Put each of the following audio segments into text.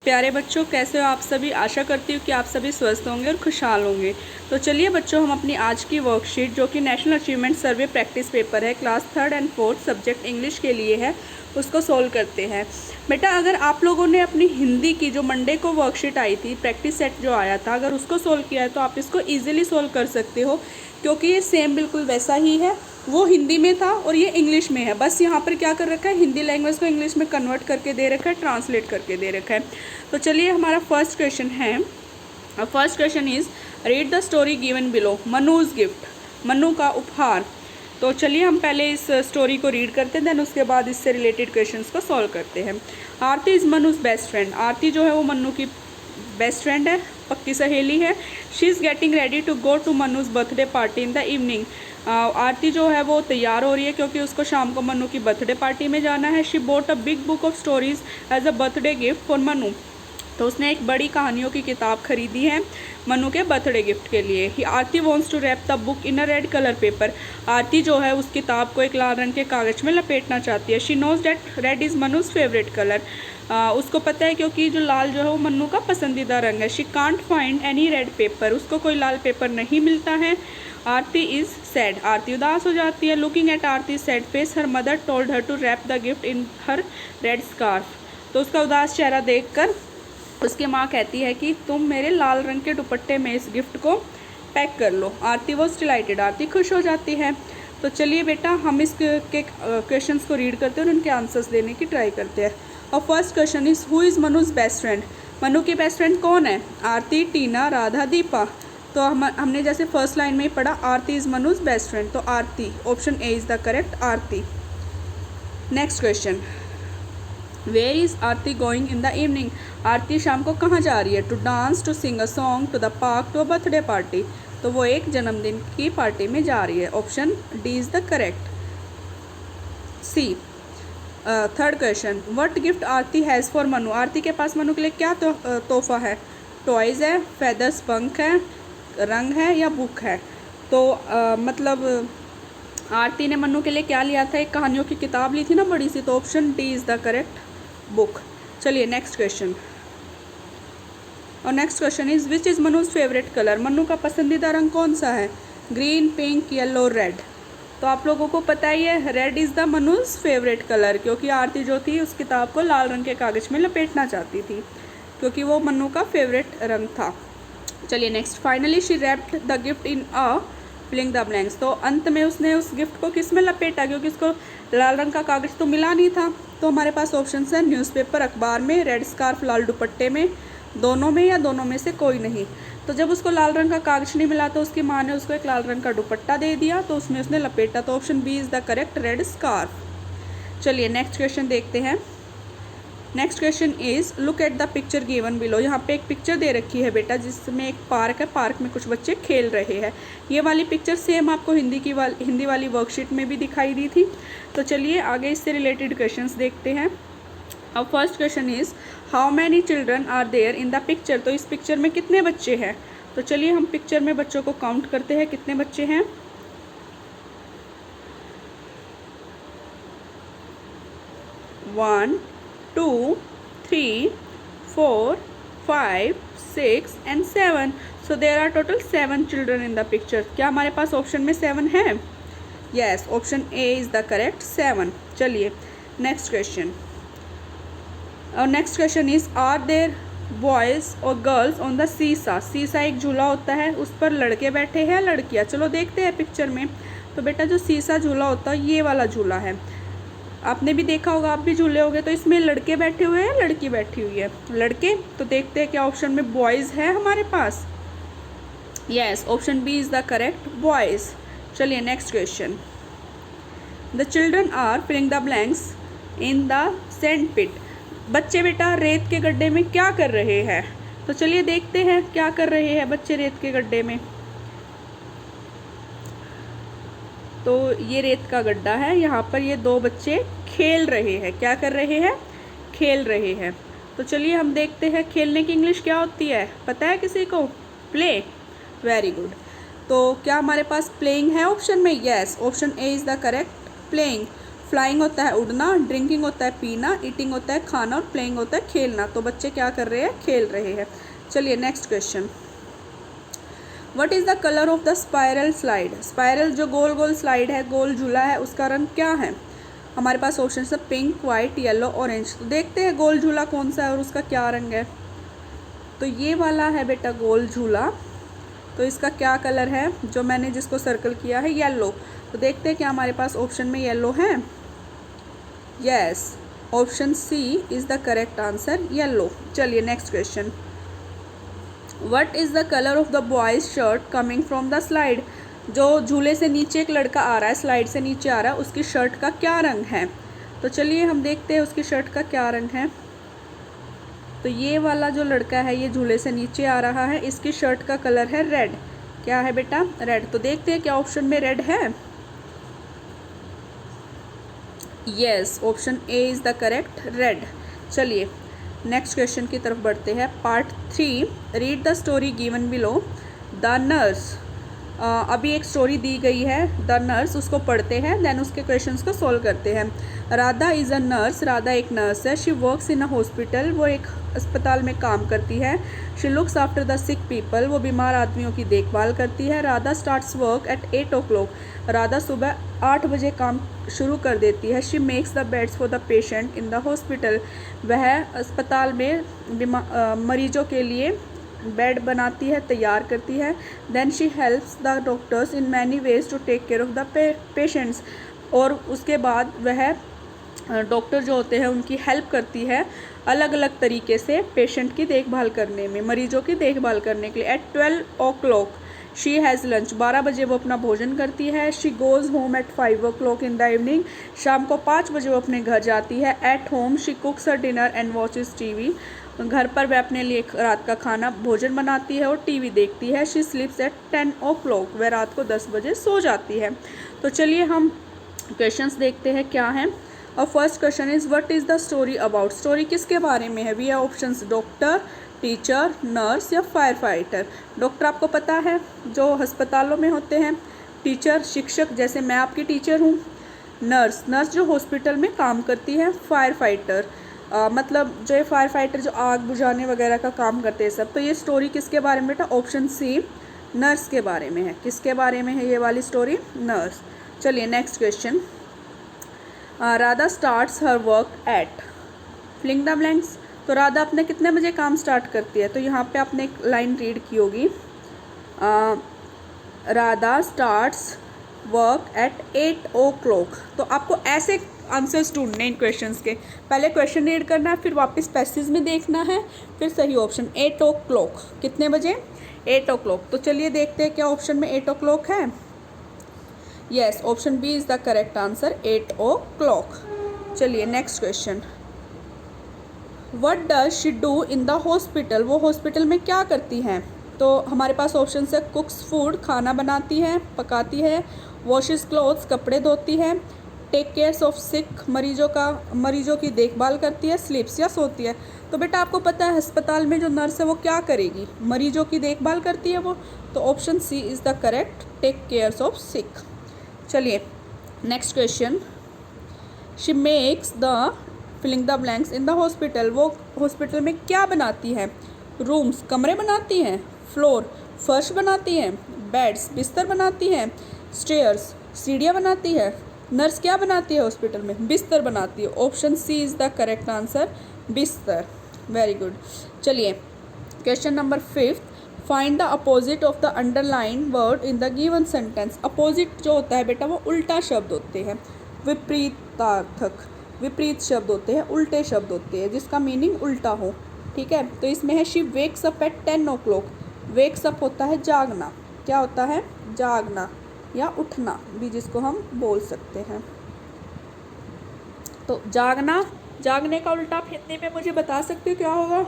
प्यारे बच्चों, कैसे हो आप सभी। आशा करती हूँ कि आप सभी स्वस्थ होंगे और खुशहाल होंगे। तो चलिए बच्चों, हम अपनी आज की वर्कशीट जो कि national achievement survey practice paper है, class 3rd and 4th subject English के लिए है, उसको सोल्व करते हैं। बेटा, अगर आप लोगों ने अपनी हिंदी की जो मंडे को वर्कशीट आई थी, प्रैक्टिस सेट जो आया था, अगर उसको सोल्व किया है तो आप इसको ईजिली सोल्व कर सकते हो, क्योंकि ये सेम बिल्कुल वैसा ही है। वो हिंदी में था और ये इंग्लिश में है। बस यहाँ पर क्या कर रखा है, हिंदी लैंग्वेज को इंग्लिश में कन्वर्ट करके दे रखा है, ट्रांसलेट करके दे रखा है। तो चलिए, हमारा फर्स्ट क्वेश्चन है, first question is read the story given below, Manuj gift, Manu का उपहार। तो चलिए हम पहले इस स्टोरी को रीड करते हैं, देन उसके बाद इससे रिलेटेड क्वेश्चंस को सॉल्व करते हैं। आरती इज़ मनुज बेस्ट फ्रेंड। आरती जो है वो मनु की बेस्ट फ्रेंड है, पक्की सहेली है। She is getting ready to go to Manuj birthday party in the evening. Aarti जो है वो तैयार हो रही है क्योंकि उसको शाम को मनु की बर्थडे पार्टी में जाना है। She bought a big book of stories as a birthday gift for Manu. तो उसने एक बड़ी कहानियों की किताब खरीदी है मनु के बर्थडे गिफ्ट के लिए। Aarti wants to wrap the book in a red colour paper. Aarti जो है उस किताब को एक लाल रंग के कागज़ में लपेटना चाहती है। She knows that red is Manu's favourite colour. उसको पता है क्योंकि जो लाल जो है वो मनु का पसंदीदा रंग है। She can't find any red pepper. उसको कोई लाल पेपर नहीं मिलता है। आरती इज़ सैड। आरती उदास हो जाती है। Looking at Aarti sad face, her mother told her to wrap the gift in her red scarf. तो उसका उदास चेहरा देखकर उसकी माँ कहती है कि तुम मेरे लाल रंग के दुपट्टे में इस गिफ्ट को पैक कर लो। आरती वॉज डिलाइटेड। आरती खुश हो जाती है। तो चलिए बेटा, हम इस के क्वेश्चंस को रीड करते हैं और उनके आंसर्स देने की ट्राई करते हैं। और first question is who is Manuj best friend. Manu की बेस्ट फ्रेंड कौन है? आरती, टीना, राधा, दीपा। तो हमने जैसे फर्स्ट लाइन में ही पढ़ा, Aarti is Manuj best friend, तो Aarti, option A is the correct, Aarti. Next question, where is Aarti going in the evening. Aarti शाम को कहाँ जा रही है? To dance, to sing a song, to the park, to a birthday party. तो वो एक जन्मदिन की पार्टी में जा रही है, option D is the correct, C. Third question, what gift Aarti has for Manu. Aarti के पास मनु के लिए क्या तोहफा है? टॉयज़ है, फेदर्स, पंख है, रंग है या बुक है? तो मतलब आरती ने मनु के लिए क्या लिया था? एक कहानियों की किताब ली थी ना बड़ी सी, तो option D is the correct, book. चलिए नेक्स्ट क्वेश्चन। और next question is which is Manu's favourite colour. Manu का पसंदीदा रंग कौन सा है? Green, pink, yellow, red. तो आप लोगों को पता ही है, red is the Manuj favourite colour, क्योंकि आरती जो थी उस किताब को लाल रंग के कागज़ में लपेटना चाहती थी, क्योंकि वो मनु का फेवरेट रंग था। चलिए next, finally she wrapped the gift in a filling the blanks. तो अंत में उसने उस गिफ्ट को किस में लपेटा? क्योंकि उसको लाल रंग का कागज़ तो मिला नहीं था। तो हमारे पास ऑप्शन है न्यूज़पेपर, अखबार में, रेड स्कार्फ, लाल दुपट्टे में, दोनों में, या दोनों में से कोई नहीं। तो जब उसको लाल रंग का कागज़ नहीं मिला तो उसकी माँ ने उसको एक लाल रंग का दुपट्टा दे दिया, तो उसमें उसने लपेटा। तो option B is the correct, red scarf. चलिए नेक्स्ट क्वेश्चन देखते हैं। Next question is look at the picture given below. यहाँ पे एक पिक्चर दे रखी है बेटा, जिसमें एक पार्क है, पार्क में कुछ बच्चे खेल रहे हैं। ये वाली पिक्चर सेम आपको हिंदी वाली वर्कशीट में भी दिखाई दी थी। तो चलिए आगे इससे रिलेटेड क्वेश्चंस देखते हैं। अब first question is how many children are there in the picture. तो इस पिक्चर में कितने बच्चे हैं? तो चलिए हम पिक्चर में बच्चों को काउंट करते हैं, कितने बच्चे हैं। 1 2 3 4 5 6 and 7। So there are total 7 children in the picture। क्या हमारे पास ऑप्शन में 7 है? Yes, option A is the correct, 7। चलिए नेक्स्ट क्वेश्चन। और next question is are there boys और girls on the seesaw. Seesaw एक झूला होता है, उस पर लड़के बैठे हैं, लड़कियाँ। चलो देखते हैं पिक्चर में। तो बेटा जो सीसा झूला होता है, ये वाला झूला है, आपने भी देखा होगा, आप भी झूले होगे। तो इसमें लड़के बैठे हुए हैं, लड़की बैठी हुई है, लड़के। तो देखते हैं क्या ऑप्शन में बॉयज़ है हमारे पास। Yes, option B is the correct, boys. चलिए next question, the children are filling the blanks in the sand pit. बच्चे बेटा रेत के गड्ढे में क्या कर रहे हैं? तो चलिए देखते हैं क्या कर रहे हैं बच्चे रेत के गड्ढे में। तो ये रेत का गड्ढा है, यहाँ पर ये दो बच्चे खेल रहे हैं। क्या कर रहे हैं? खेल रहे हैं। तो चलिए हम देखते हैं खेलने की इंग्लिश क्या होती है, पता है किसी को? प्ले। Very good. तो क्या हमारे पास प्लेइंग है ऑप्शन में? Yes, option A is the correct, playing. Flying होता है उड़ना, ड्रिंकिंग होता है पीना, ईटिंग होता है खाना और प्लेइंग होता है खेलना। तो बच्चे क्या कर रहे हैं? खेल रहे हैं। चलिए next question. What is the colour of the spiral slide? Spiral जो गोल गोल स्लाइड है, गोल झूला है, उसका रंग क्या है? हमारे पास ऑप्शन है पिंक, वाइट, येलो, ऑरेंज। तो देखते हैं गोल झूला कौन सा है और उसका क्या रंग है। तो ये वाला है बेटा गोल झूला। तो इसका क्या कलर है? जो मैंने जिसको सर्कल किया है येलो। तो देखते हैं क्या हमारे पास ऑप्शन में येलो है। Yes, option C is the correct answer, yellow. चलिए next question. What is the colour of the boys shirt coming from the slide? जो झूले से नीचे एक लड़का आ रहा है, स्लाइड से नीचे आ रहा है, उसकी शर्ट का क्या रंग है? तो चलिए हम देखते हैं उसकी शर्ट का क्या रंग है। तो ये वाला जो लड़का है ये झूले से नीचे आ रहा है, इसकी शर्ट का कलर है रेड। क्या है बेटा? रेड। तो देखते हैं क्या ऑप्शन में रेड है। Yes, option A is the correct, red. चलिए नेक्स्ट क्वेश्चन की तरफ बढ़ते हैं। Part 3, read the story given below. The nurse, अभी एक स्टोरी दी गई है द नर्स, उसको पढ़ते हैं, देन उसके क्वेश्चंस को सॉल्व करते हैं। Radha is a nurse, Radha एक नर्स है। She works in a hospital, वो एक अस्पताल में काम करती है। She looks after the sick people, वो बीमार आदमियों की देखभाल करती है। Radha starts work at 8 o'clock, Radha सुबह 8 बजे काम शुरू कर देती है। She makes the beds for the patient in the hospital, वह अस्पताल में मरीजों के लिए बेड बनाती है, तैयार करती है। Then she helps the doctors in many ways to take care of the patients, और उसके बाद वह डॉक्टर जो होते हैं उनकी हेल्प करती है अलग अलग तरीके से पेशेंट की देखभाल करने में, मरीजों की देखभाल करने के लिए। Eight 12 o'clock she has lunch, 12 बजे वो अपना भोजन करती है। She goes home at 5 o'clock in the evening, शाम को 5 बजे वो अपने घर जाती है। At home she कुक्स her dinner and watches TV, घर पर वह अपने लिए रात का खाना भोजन बनाती है और टीवी देखती है। शी स्लीप्स एट 10 o'clock, वह रात को 10 बजे सो जाती है। तो चलिए हम क्वेश्चंस देखते हैं क्या हैं। और first question is what is the story about? Story किसके बारे में है? We are options doctor, teacher, nurse या फायर फाइटर। डॉक्टर आपको पता है जो अस्पतालों में होते हैं, टीचर शिक्षक जैसे मैं आपकी टीचर हूँ, नर्स जो हॉस्पिटल में काम करती है, फायर फाइटर मतलब जो ये फायर फाइटर जो आग बुझाने वगैरह का काम करते हैं सब। तो ये स्टोरी किसके बारे में बेटा? ऑप्शन सी, नर्स के बारे में है। किसके बारे में है ये वाली स्टोरी? नर्स। चलिए next question. Radha starts her work at, filling the blanks. तो राधा अपने कितने बजे काम स्टार्ट करती है? तो यहाँ पे आपने एक लाइन रीड की होगी, Radha starts work at 8 o'clock। तो आपको ऐसे आंसर्स ढूंढने इन क्वेश्चंस के, पहले क्वेश्चन रीड करना है, फिर वापस पैसेज में देखना है, फिर सही ऑप्शन 8 o'clock। कितने बजे? 8 o'clock। तो चलिए देखते हैं क्या ऑप्शन में 8 o'clock है। Yes, option B is the correct answer, 8 o'clock। चलिए next question. What does she do in the hospital? वो हॉस्पिटल में क्या करती हैं? तो हमारे पास ऑप्शन है कुक्स फूड, खाना बनाती है, पकाती है, वॉशेस क्लोथ्स, कपड़े धोती है, टेक केयर्स ऑफ सिक, मरीजों की देखभाल करती है, स्लीप्स या सोती है। तो बेटा आपको पता है अस्पताल में जो नर्स है वो क्या करेगी? मरीजों की देखभाल करती है वो। तो option C is the correct, take cares of sick. चलिए next question. She makes the filling the blanks in the hospital, वो हॉस्पिटल में क्या बनाती है? रूम्स, कमरे बनाती हैं, फ्लोर, फर्श बनाती हैं, बेड्स, बिस्तर बनाती हैं, स्टेयर्स, सीढ़ियाँ बनाती है। नर्स क्या बनाती है हॉस्पिटल में? बिस्तर बनाती है। Option C is the correct answer, बिस्तर। Very good. चलिए question number 5, find the opposite of the underline word in the given sentence. Opposite जो होता है बेटा वो उल्टा शब्द होते हैं, विपरीतार्थक, विपरीत शब्द होते हैं, उल्टे शब्द होते हैं जिसका मीनिंग उल्टा हो। ठीक है, तो इसमें है she wakes up at 10 o'clock। Wakes up होता है जागना, क्या होता है? जागना या उठना भी जिसको हम बोल सकते हैं। तो जागना, जागने का उल्टा आप हिंदी में मुझे बता सकते हो क्या होगा?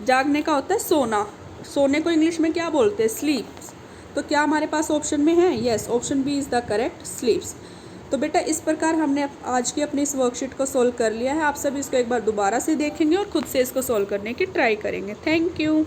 जागने का होता है सोना, सोने को इंग्लिश में क्या बोलते हैं? स्लीप्स। तो क्या हमारे पास ऑप्शन में है? Yes, option B is the correct, sleeps. तो बेटा इस प्रकार हमने आज की अपनी इस वर्कशीट को सॉल्व कर लिया है। आप सभी इसको एक बार दोबारा से देखेंगे और खुद से इसको सॉल्व करने की ट्राई करेंगे। Thank you.